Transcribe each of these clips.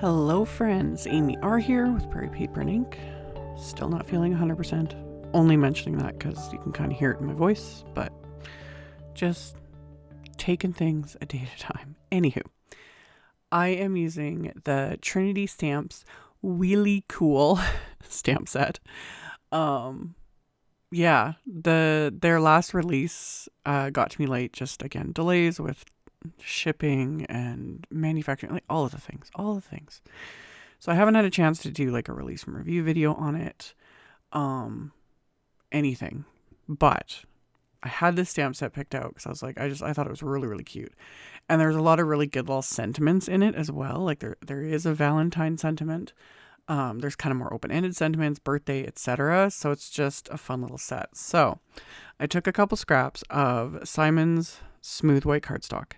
Hello friends, AmyR here with Prairie Paper and Ink. Still not feeling 100%. Only mentioning that because you can kind of hear it in my voice, but just taking things a day at a time. Anywho, I am using the Trinity Stamps Wheelie Cool stamp set. Yeah, their last release got to me late, just again, delays with shipping and manufacturing, like all of the things. So I haven't had a chance to do like a release and review video on it, anything, but I had this stamp set picked out because I was like, I thought it was really cute, and there's a lot of really good little sentiments in it as well. Like there is a Valentine sentiment. There's kind of more open-ended sentiments, birthday, etc. So it's just a fun little set. So I took a couple scraps of Simon's smooth white cardstock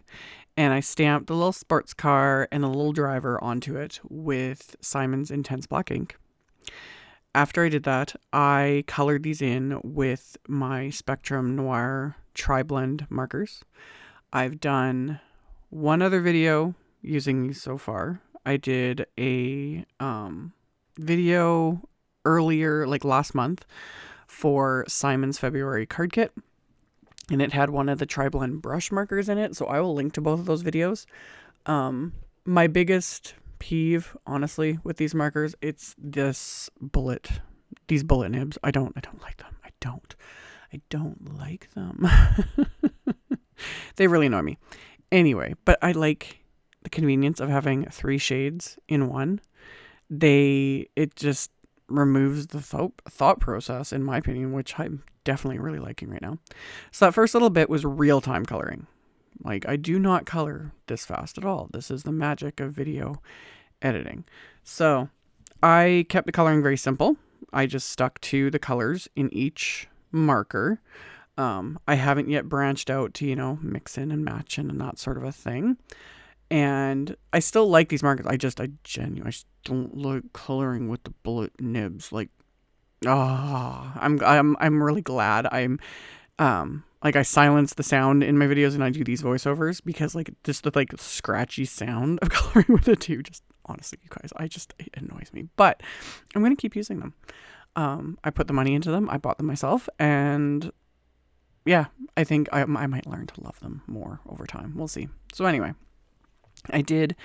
and I stamped the little sports car and a little driver onto it with Simon's intense black ink. After I did that, I colored these in with my Spectrum Noir TriBlend markers. I've done one other video using these so far. I did a video earlier, like last month, for Simon's February card kit, and it had one of the TriBlend brush markers in it, so I will link to both of those videos. My biggest peeve, honestly, with these markers, it's these bullet nibs. I don't like them. I don't like them. They really annoy me. Anyway, but I like the convenience of having 3 shades in one. It just removes the thought process, in my opinion, which I'm definitely really liking right now. So that first little bit was real-time coloring. Like, I do not color this fast at all. This is the magic of video editing. So I kept the coloring very simple. I just stuck to the colors in each marker. I haven't yet branched out to, mix in and match in and that sort of a thing. And I still like these markers. I genuinely don't like coloring with the bullet nibs. Like, I'm really glad I silence the sound in my videos and I do these voiceovers, because like just the like scratchy sound of coloring with it too, just honestly, you guys, it annoys me. But I'm gonna keep using them. I put the money into them. I bought them myself, and yeah, I think I might learn to love them more over time. We'll see. So anyway, I did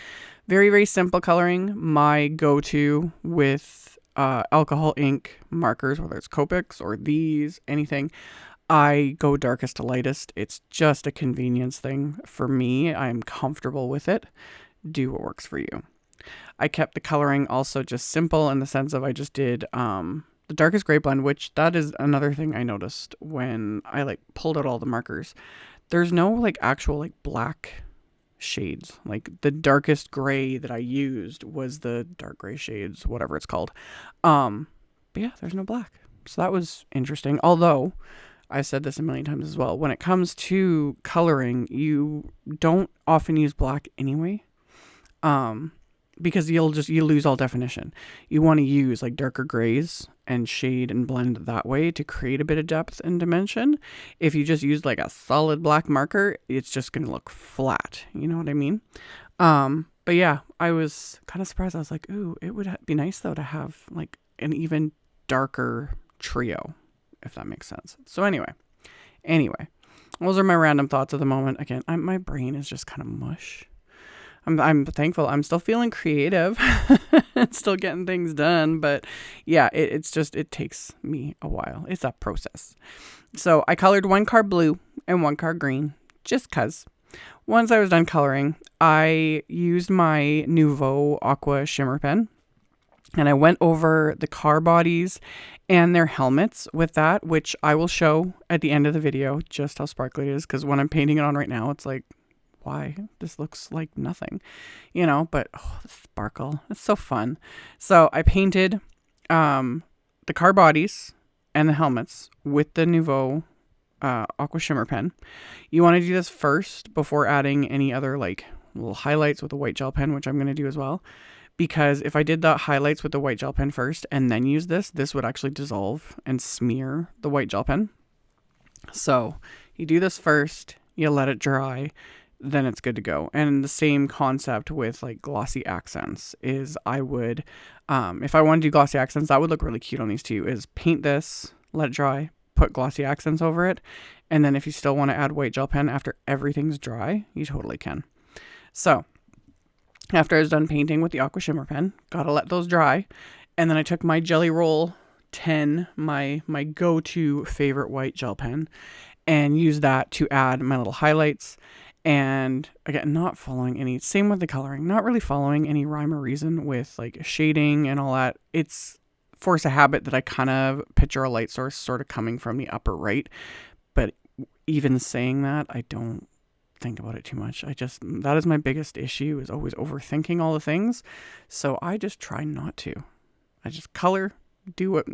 very simple coloring. My go-to with alcohol ink markers, whether it's Copics or these, anything, I go darkest to lightest. It's just a convenience thing for me. I'm comfortable with it. Do what works for you. I kept the coloring also just simple in the sense of I just did the darkest gray blend, which that is another thing I noticed when I pulled out all the markers. There's no actual black shades. Like the darkest gray that I used was the dark gray shades, whatever it's called. But yeah, there's no black. So that was interesting. Although I've said this a million times as well, when it comes to coloring, you don't often use black anyway. Because you lose all definition. You want to use darker grays and shade and blend that way to create a bit of depth and dimension. If you just use a solid black marker, it's just going to look flat. You know what I mean? But yeah, I was kind of surprised. I was like, ooh, it would be nice though to have an even darker trio, if that makes sense. So anyway, those are my random thoughts of the moment. Again, my brain is just kind of mush. I'm thankful. I'm still feeling creative and still getting things done. But yeah, it takes me a while. It's a process. So I colored 1 card blue and 1 card green just because. Once I was done coloring, I used my Nuvo AQUA shimmer pen and I went over the car bodies and their helmets with that, which I will show at the end of the video just how sparkly it is, because when I'm painting it on right now, it's like, why? This looks like nothing, but the sparkle, it's so fun. So I painted the car bodies and the helmets with the Nuvo Aqua Shimmer pen. You want to do this first before adding any other little highlights with a white gel pen, which I'm going to do as well, because if I did the highlights with the white gel pen first and then use this would actually dissolve and smear the white gel pen. So you do this first, you let it dry, then it's good to go. And the same concept with like glossy accents is I would, if I want to do glossy accents, that would look really cute on these two, is paint this, let it dry, put glossy accents over it. And then if you still want to add white gel pen after everything's dry, you totally can. So after I was done painting with the Aqua Shimmer pen, gotta let those dry. And then I took my Jelly Roll 10, my go-to favorite white gel pen, and used that to add my little highlights. And again, not following any, same with the coloring, not really following any rhyme or reason with like shading and all that. It's force a habit that I kind of picture a light source sort of coming from the upper right. But even saying that, I don't think about it too much. That is my biggest issue, is always overthinking all the things. So I just try not to. I just color, do what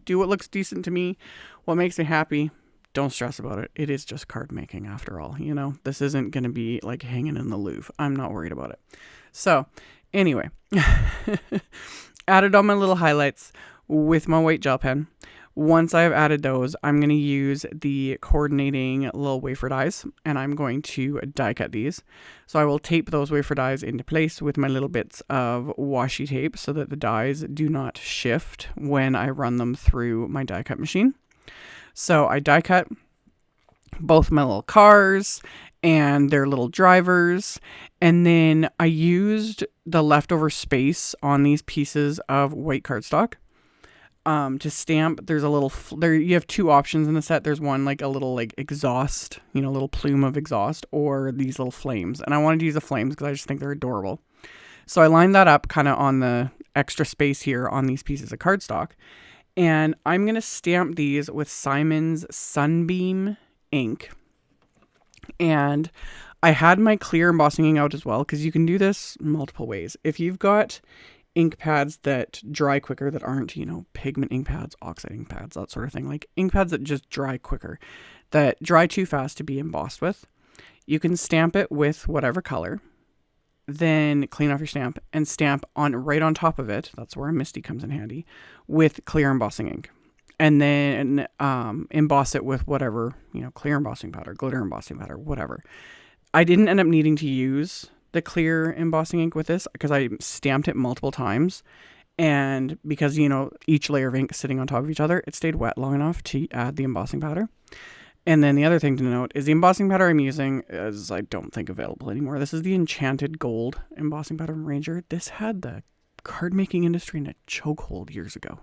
looks decent to me, what makes me happy. Don't stress about it. It is just card making after all, This isn't going to be like hanging in the Louvre. I'm not worried about it. So anyway, added all my little highlights with my white gel pen. Once I've added those, I'm going to use the coordinating little wafer dies, and I'm going to die cut these. So I will tape those wafer dies into place with my little bits of washi tape so that the dies do not shift when I run them through my die cut machine. So I die cut both my little cars and their little drivers. And then I used the leftover space on these pieces of white cardstock to stamp. There's a little, you have two options in the set. There's one like a little like exhaust, little plume of exhaust, or these little flames. And I wanted to use the flames because I just think they're adorable. So I lined that up kind of on the extra space here on these pieces of cardstock. And I'm going to stamp these with Simon's Sunbeam ink. And I had my clear embossing ink out as well, because you can do this multiple ways. If you've got ink pads that dry quicker, that aren't, pigment ink pads, oxide ink pads, that sort of thing, like ink pads that just dry quicker, that dry too fast to be embossed with, you can stamp it with whatever color. Then clean off your stamp and stamp on right on top of it. That's where a MISTI comes in handy, with clear embossing ink. And then emboss it with whatever, clear embossing powder, glitter embossing powder, whatever. I didn't end up needing to use the clear embossing ink with this because I stamped it multiple times. And because, each layer of ink sitting on top of each other, it stayed wet long enough to add the embossing powder. And then the other thing to note is the embossing powder I'm using is, I don't think, available anymore. This is the Enchanted Gold embossing powder from Ranger. This had the card making industry in a chokehold years ago.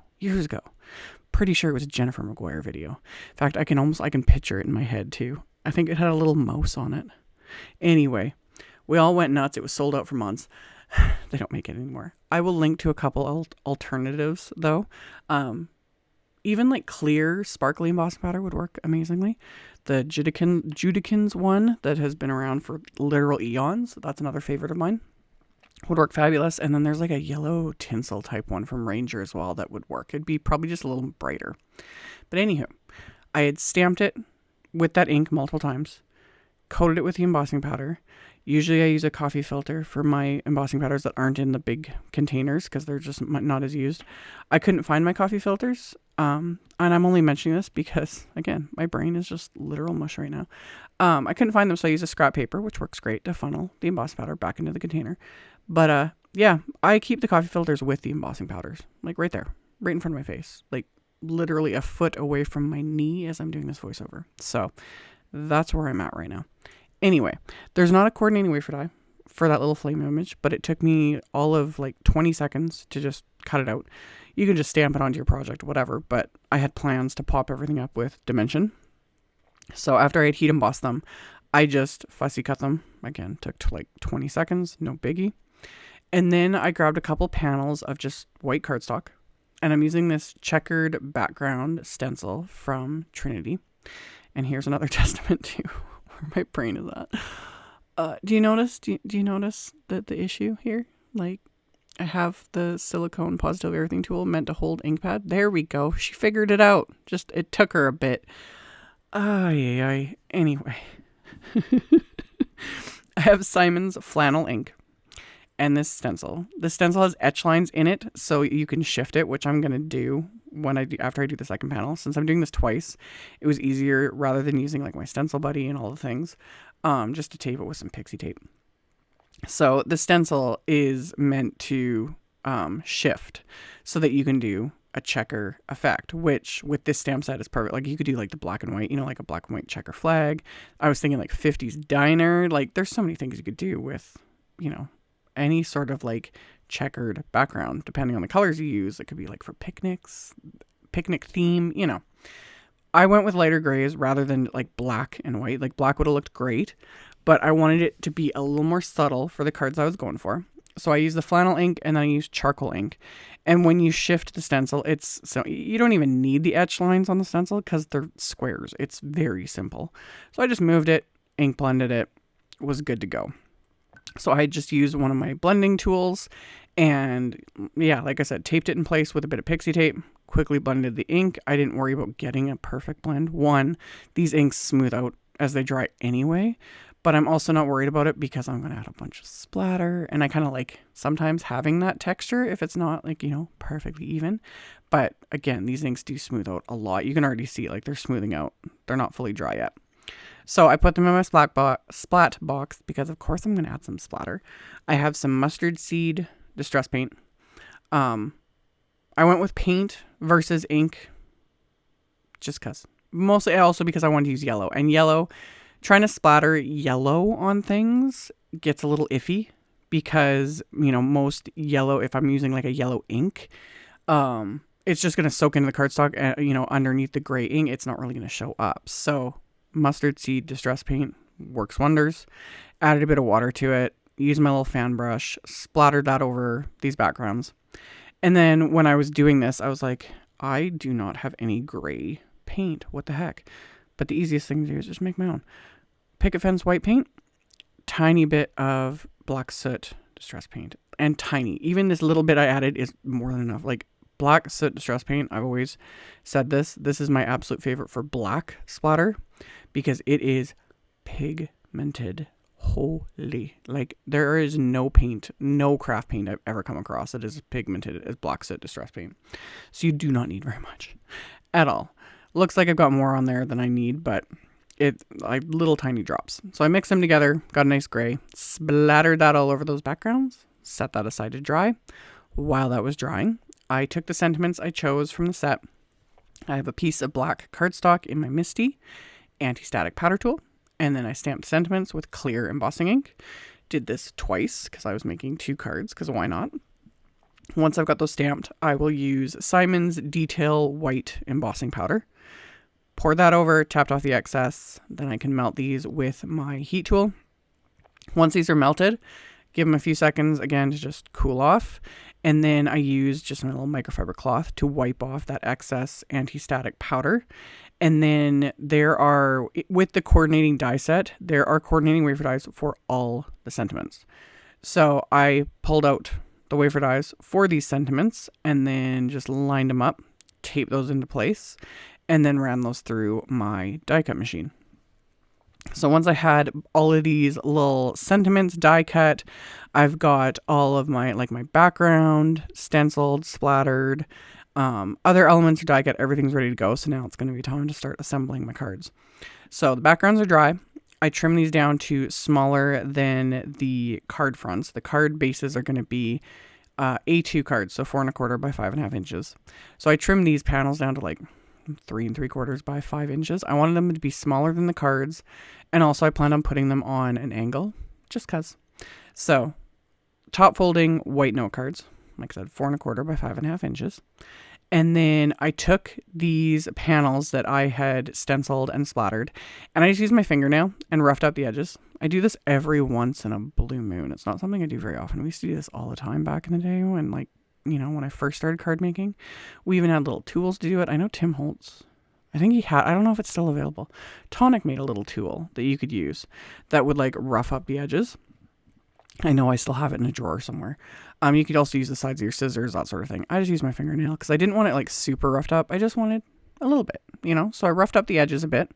Pretty sure it was a Jennifer McGuire video. In fact, I can picture it in my head too. I think it had a little mouse on it. Anyway, we all went nuts. It was sold out for months. They don't make it anymore. I will link to a couple alternatives though. Even like clear sparkly embossing powder would work amazingly. The Judikins one that has been around for literal eons, that's another favorite of mine, would work fabulous. And then there's like a yellow tinsel type one from Ranger as well that would work. It'd be probably just a little brighter. But anywho, I had stamped it with that ink multiple times, coated it with the embossing powder. Usually I use a coffee filter for my embossing powders that aren't in the big containers because they're just not as used. I couldn't find my coffee filters. And I'm only mentioning this because, again, my brain is just literal mush right now. I couldn't find them, so I use a scrap paper, which works great to funnel the embossing powder back into the container. But yeah, I keep the coffee filters with the embossing powders, like right there, right in front of my face, like literally a foot away from my knee as I'm doing this voiceover. So that's where I'm at right now. Anyway, there's not a coordinating wafer die for that little flame image, but it took me all of like 20 seconds to just cut it out. You can just stamp it onto your project, whatever, but I had plans to pop everything up with Dimension. So after I had heat embossed them, I just fussy cut them. Again, took like 20 seconds, no biggie. And then I grabbed a couple panels of just white cardstock, and I'm using this checkered background stencil from Trinity. And here's another testament to where my brain is at. Do you notice that the issue here? Like, I have the silicone positive everything tool meant to hold ink pad. There we go. She figured it out. Just, it took her a bit. Anyway. I have Simon's flannel ink and this stencil. The stencil has etch lines in it, so you can shift it, which I'm going to do after I do the second panel. Since I'm doing this twice, it was easier rather than using like my stencil buddy and all the things, just to tape it with some pixie tape. So the stencil is meant to shift so that you can do a checker effect, which with this stamp set is perfect. Like you could do like the black and white, like a black and white checker flag. I was thinking like 50s diner. Like there's so many things you could do with, any sort of like checkered background, depending on the colors you use. It could be like for picnics, picnic theme, I went with lighter grays rather than like black and white. Like black would have looked great, but I wanted it to be a little more subtle for the cards I was going for. So I used the flannel ink and then I used charcoal ink. And when you shift the stencil, so you don't even need the etch lines on the stencil because they're squares. It's very simple. So I just moved it, ink blended it, was good to go. So I just used one of my blending tools and yeah, like I said, taped it in place with a bit of pixie tape, quickly blended the ink. I didn't worry about getting a perfect blend. One, these inks smooth out as they dry anyway, but I'm also not worried about it because I'm going to add a bunch of splatter, and I kind of like sometimes having that texture if it's not like, perfectly even. But again, these inks do smooth out a lot. You can already see like they're smoothing out. They're not fully dry yet. So I put them in my splat box because of course I'm going to add some splatter. I have some mustard seed distress paint. I went with paint versus ink just because. Mostly also because I wanted to use yellow. And yellow, trying to splatter yellow on things gets a little iffy because, most yellow, if I'm using like a yellow ink, it's just going to soak into the cardstock and, underneath the gray ink, it's not really going to show up. So mustard seed distress paint works wonders. Added a bit of water to it, used my little fan brush, splattered that over these backgrounds. And then when I was doing this, I was like, I do not have any gray paint. What the heck? But the easiest thing to do is just make my own. Picket fence white paint, tiny bit of black soot distress paint, and tiny. Even this little bit I added is more than enough. Like black soot distress paint, I've always said this. This is my absolute favorite for black splatter because it is pigmented. Holy, like there is no paint, no craft paint I've ever come across that is pigmented as black soot distress paint. So you do not need very much at all. Looks like I've got more on there than I need, but it's like little tiny drops. So I mixed them together, got a nice gray, splattered that all over those backgrounds, set that aside to dry. While that was drying, I took the sentiments I chose from the set. I have a piece of black cardstock in my MISTI anti-static powder tool. And then I stamped sentiments with clear embossing ink. Did this twice because I was making 2 cards because why not? Once I've got those stamped, I will use Simon's Detail White embossing powder. Pour that over, tapped off the excess. Then I can melt these with my heat tool. Once these are melted, give them a few seconds again to just cool off. And then I use just my little microfiber cloth to wipe off that excess anti-static powder. And then with the coordinating die set, there are coordinating wafer dies for all the sentiments. So I pulled out the wafer dies for these sentiments and then just lined them up, taped those into place, and then ran those through my die cut machine. So once I had all of these little sentiments die cut, I've got all of my background stenciled, splattered, other elements are die cut, everything's ready to go. So now it's going to be time to start assembling my cards. So the backgrounds are dry. I trim these down to smaller than the card fronts. The card bases are going to be A2 cards, so 4 1/4 by 5.5 inches. So I trimmed these panels down to like 3 3/4 by 5 inches. I wanted them to be smaller than the cards, and also I planned on putting them on an angle, just cause. So top folding white note cards, like I said, 4 1/4 by 5.5 inches. And then I took these panels that I had stenciled and splattered, and I just used my fingernail and roughed out the edges. I do this every once in a blue moon. It's not something I do very often. We used to do this all the time back in the day when when I first started card making. We even had little tools to do it. I know Tim Holtz, I think he had, I don't know if it's still available. Tonic made a little tool that you could use that would rough up the edges. I know I still have it in a drawer somewhere. You could also use the sides of your scissors, that sort of thing. I just used my fingernail because I didn't want it super roughed up. I just wanted a little bit, So I roughed up the edges a bit.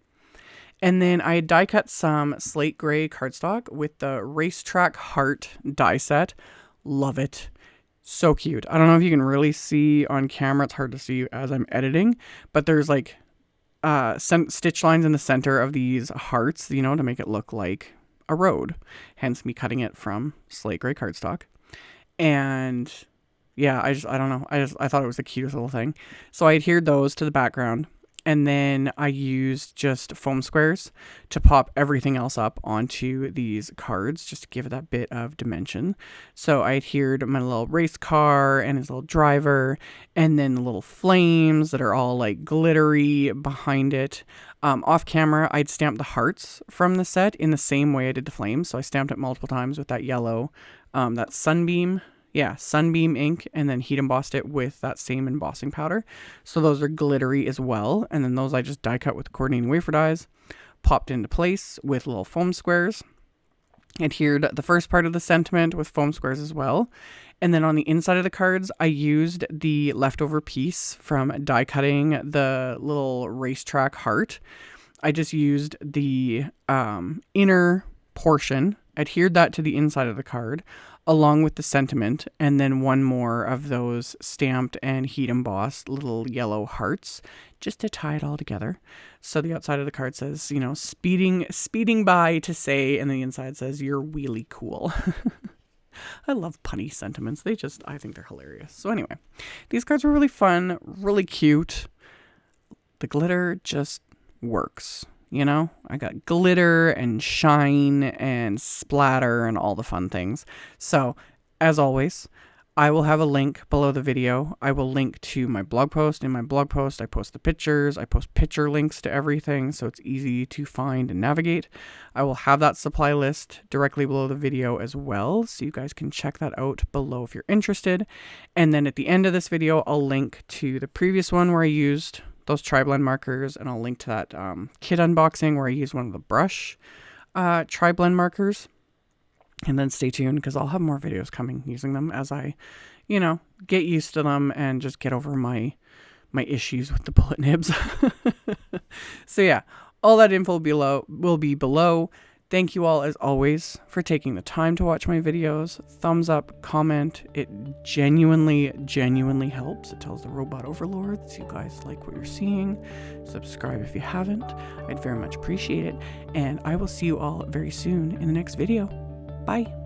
And then I die cut some slate gray cardstock with the RACETRACK Heart die set. Love it. So cute. I don't know if you can really see on camera. It's hard to see as I'm editing, but there's like stitch lines in the center of these hearts, you know, to make it look like a road. Hence me cutting it from slate gray cardstock. And yeah, I don't know. I thought it was the cutest little thing. So I adhered those to the background. And then I used just foam squares to pop everything else up onto these cards, just to give it that bit of dimension. So I adhered my little race car and his little driver, and then the little flames that are all like glittery behind it. Off camera, I'd stamped the hearts from the set in the same way I did the flames. So I stamped it multiple times with that yellow, that sunbeam. Yeah, sunbeam ink, and then heat embossed it with that same embossing powder. So those are glittery as well. And then those I just die cut with coordinating wafer dies, popped into place with little foam squares. Adhered the first part of the sentiment with foam squares as well. And then on the inside of the cards, I used the leftover piece from die cutting the little racetrack heart. I just used the inner portion, adhered that to the inside of the card, along with the sentiment, and then one more of those stamped and heat embossed little yellow hearts, just to tie it all together. So the outside of the card says, you know, speeding by to say, and the inside says, you're really cool. I love punny sentiments. I think they're hilarious. So anyway, these cards were really fun, really cute. The glitter just works. You know, I got glitter and shine and splatter and all the fun things. So, as always, I will have a link below the video. I will link to my blog post. In my blog post, I post the pictures. I post picture links to everything, so it's easy to find and navigate. I will have that supply list directly below the video as well, so you guys can check that out below if you're interested. And then at the end of this video, I'll link to the previous one where I used those TriBlend markers, and I'll link to that kit unboxing where I used one of the brush TriBlend markers. And then stay tuned, because I'll have more videos coming using them as I, you know, get used to them and just get over my issues with the bullet nibs. So yeah, all that info will be below. Thank you all, as always, for taking the time to watch my videos. Thumbs up, comment. It genuinely helps. It tells the robot overlords you guys like what you're seeing. Subscribe if you haven't. I'd very much appreciate it. And I will see you all very soon in the next video. Bye.